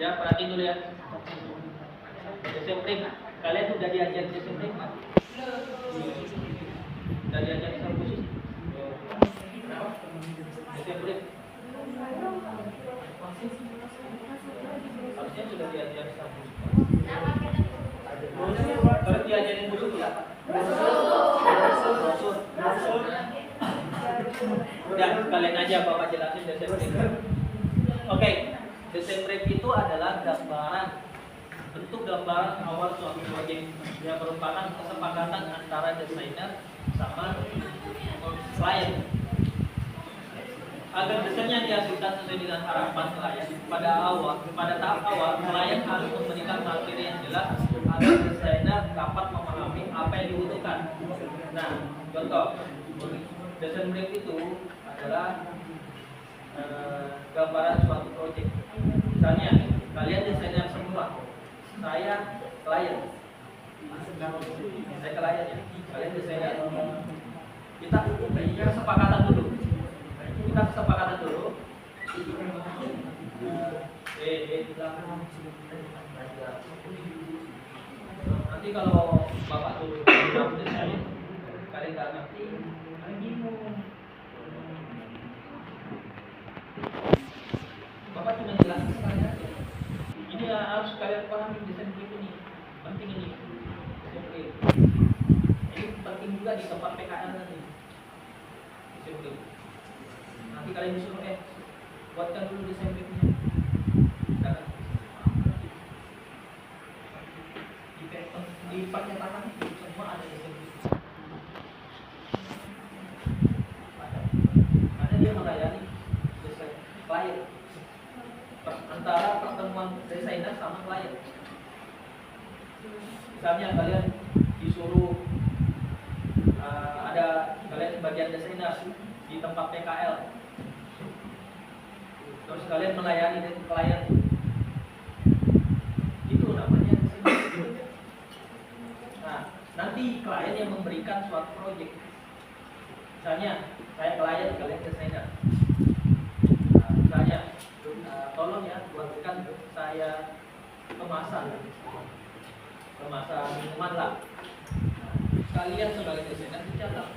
Ya, perhatiin dulu ya. Desain frame. Kalian udah diajar desain frame kan? Udah diajar desain khusus? Desain frame. Harusnya sudah diajar desain khusus. Kalau diajarin khusus ya? Udah, kalian aja Bapak jelasin desain frame. Oke, desain frame itu adalah gambaran, bentuk gambaran awal suatu proyek yang merupakan kesepakatan antara desainer sama klien. Agar desainnya dihasilkan sesuai dengan harapan klien, pada tahap awal klien harus memberikan materi yang jelas agar desainer dapat memahami apa yang dibutuhkan. Nah, contoh desain brief itu adalah gambaran suatu proyek. Misalnya, kalian desainer semua, saya klien. Saya klien ya, kalian desainer. Kita kesepakatan dulu. Nanti kalau Bapak tuh desain, kalian nggak ngerti, kalian bingung. Bapak cuma jelasin saja. Ini harus kalian pahami desain ini, penting ini. Ini penting juga di tempat PKL nanti. Nanti kalian disuruh buatkan dulu desain briefnya. Di pernyataan semua ada desain brief. Karena dia melayani desain klien. Antara pertemuan desainer sama klien. Misalnya kalian disuruh ada kalian bagian desainer di tempat PKL, terus kalian melayani klien, itu namanya desainer. Nah, nanti klien yang memberikan suatu proyek. Misalnya saya klien, kalian desainer. Misalnya tolong ya buatkan saya kemasan minuman lah. Kalian sebagai desainer dicatat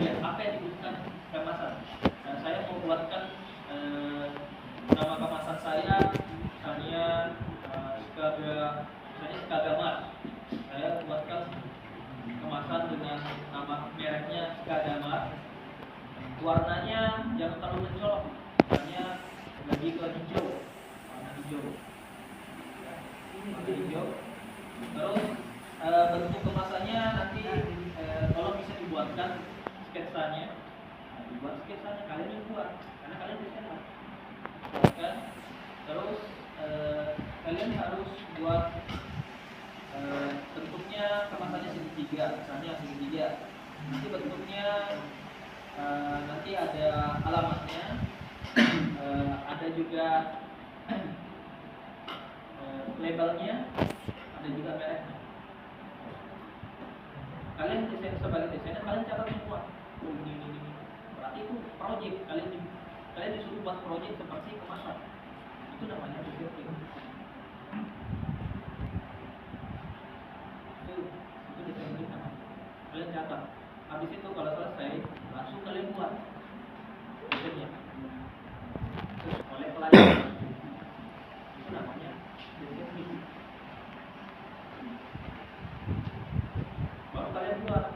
ya, apa yang dibutuhkan kemasan. Nah, saya mau buatkan nama kemasan saya misalnya Skagamar. Saya buatkan kemasan dengan nama mereknya Skagamar. Warnanya jangan terlalu mencolok, misalnya lebih ke hijau, warna hijau. Terus bentuk kemasannya nanti tolong bisa dibuatkan sketsanya. Nah, dibuat sketsanya, kalian yang buat, karena kalian desainer. Buatkan. Terus kalian harus buat bentuknya kemasannya segitiga, misalnya segitiga. Nanti bentuknya nanti ada alamatnya, ada juga labelnya, ada juga mereknya. Kalian desain sebagai desainer, kalian catat semua. Ini. Berarti itu proyek. Kalian disuruh buat proyek seperti kemasan. Itu namanya desain. Itu desain namanya. Kalian catat. Habis itu kalau selesai, langsung kalian buat desainnya. Terus oleh klien. Itu namanya desain. Baru kalian buat.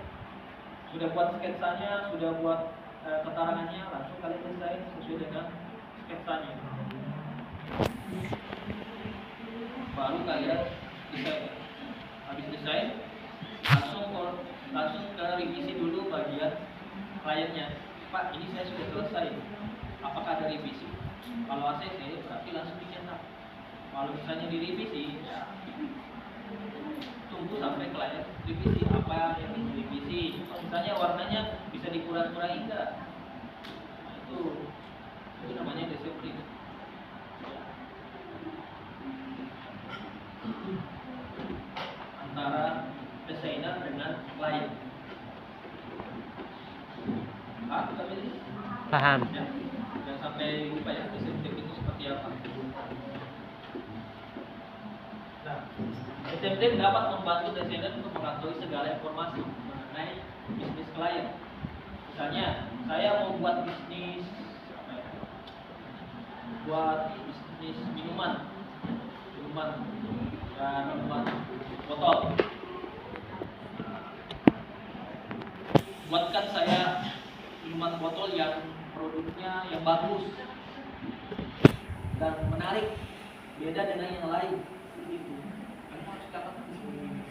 Sudah buat sketsanya, sudah buat keterangannya, langsung kalian desain sesuai dengan sketsanya. Baru kalian desain. Habis desain, langsung ke revisi dulu bagian kliennya. Pak, ini saya sudah selesai. Apakah ada revisi? Kalau ACC berarti langsung dicetak. Kalau misalnya direvisi, ya tunggu sampai klien revisi apa yang direvisi. Misalnya warnanya bisa dikurang-kurangi enggak? Nah, itu namanya desain brief. Antara desainer dengan klien. Paham? Ya, jangan sampai lupa ya desain brief itu seperti siapa. Nah, SMT dapat membantu desainer untuk mengetahui segala informasi mengenai bisnis klien. Misalnya, saya mau buat bisnis minuman dan minuman botol. Buatkan saya minuman botol yang produknya yang bagus dan menarik, beda dengan yang lain. Itu harus katakan seperti.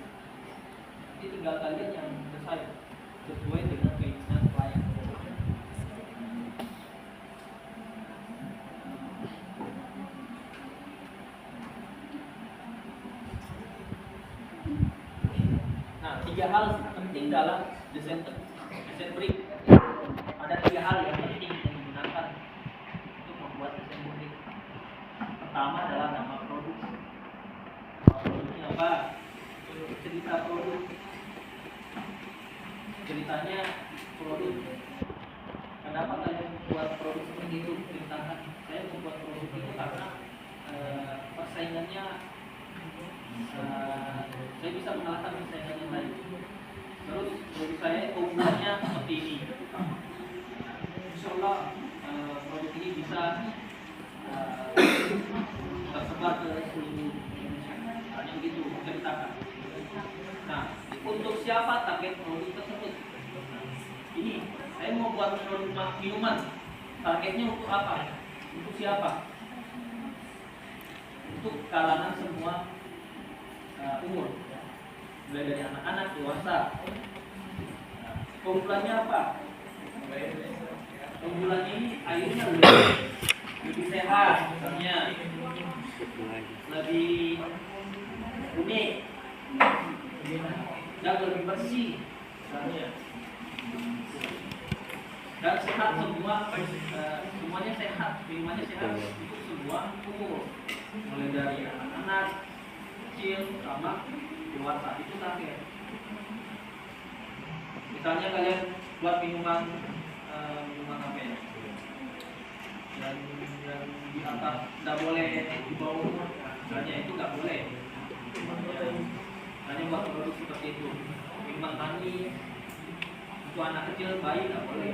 Jadi tinggal kalian yang desain sesuai dengan keinginan klien. Nah, 3 hal penting dalam desain brick. Ada 3 hal yang penting yang digunakan untuk membuat desain brick. Pertama adalah nama produk. Nama produknya apa? Cerita produk. Ceritanya produk. Kenapa kalian membuat produk seperti itu? Ceritakan. Saya membuat produk itu karena persaingannya saya bisa mengalahkan persaingan yang lain. Terus produk saya keunggulannya seperti ini. Insya Allah produk ini bisa tersebar ke seluruh Indonesia. Hanya begitu menceritakan. Nah, untuk siapa target produk tersebut? Ini saya mau buat produk minuman. Targetnya untuk apa? Untuk siapa? Untuk kalangan semua umur, mulai dari anak-anak, dewasa. Keunggulannya apa? Keunggulan ini airnya lebih sehat, misalnya lebih unik dan lebih bersih, misalnya, dan sehat semua, semuanya sehat, minumannya sehat untuk semua umur, mulai dari anak-anak kecil sama dewasa. Itu target. Misalnya kalian buat minuman apa ya? Dan di atas tidak boleh di bawah umur. Misalnya itu nggak boleh. Hanya buat produk seperti itu. Minuman manis untuk anak kecil, bayi nggak boleh.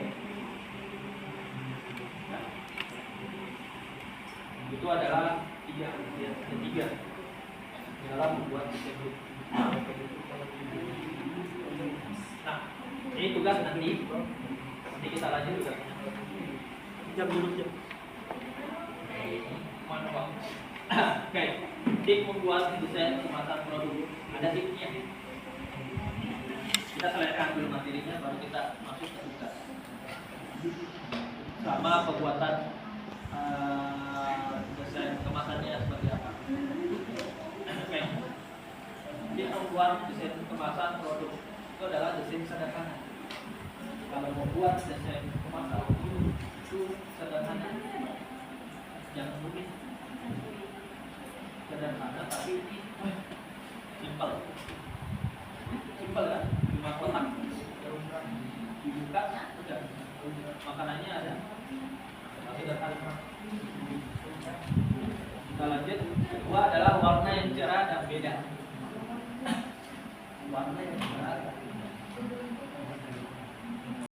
Ya. Itu adalah ketiga dalam membuat desain. Nah, ini tugas nanti kita lanjut juga. Jam dulu jam. Oke, tip membuat desain kemasan produk. Ada tipsnya. Kita selesaikan dulu materinya, baru kita masuk ke tugas. Sama pembuatan desain kemasannya seperti apa. Oke. Jadi membuat desain kemasan produk itu adalah desain sederhana. Kalau membuat desain kemasan itu sederhana, jangan rumit. Sederhana tapi simpel. Simpel kan? Cuma kotak dibuka, udah makanannya ada. Sederhana. Kita lanjut. Kedua adalah warna yang cerah dan beda.